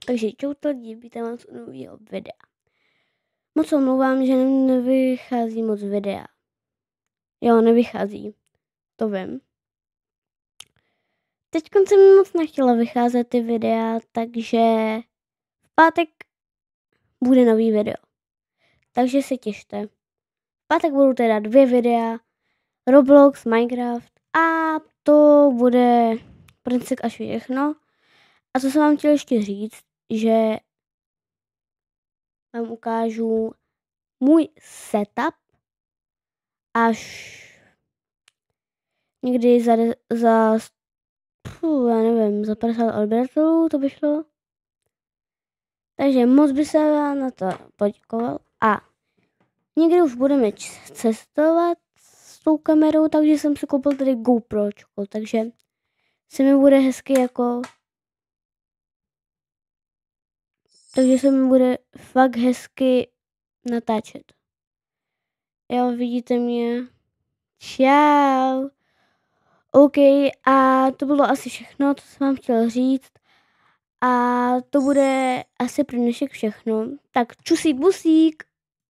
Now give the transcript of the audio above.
Takže čau lidi, vítám vás u nového videa. Moc omlouvám, že nevychází moc videa. Jo, nevychází, to vím. Teď jsem moc nechtěla vycházet ty videa, takže v pátek bude nový video. Takže se těšte. V pátek budou teda 2 videa, Roblox, Minecraft a to bude princip a všechno. A co jsem vám chtěl ještě říct, že vám ukážu můj setup až někdy za já nevím, za 50 odběratelů to by šlo. Takže moc by se vám na to poděkoval. A někdy už budeme cestovat s tou kamerou, takže jsem si koupil tady GoPročko, takže se mi bude hezky jako... Takže se mi bude fakt hezky natáčet. Jo, vidíte mě. Čau. OK, a to bylo asi všechno, co jsem vám chtěl říct. A to bude asi pro dnešek všechno. Tak čusík busík.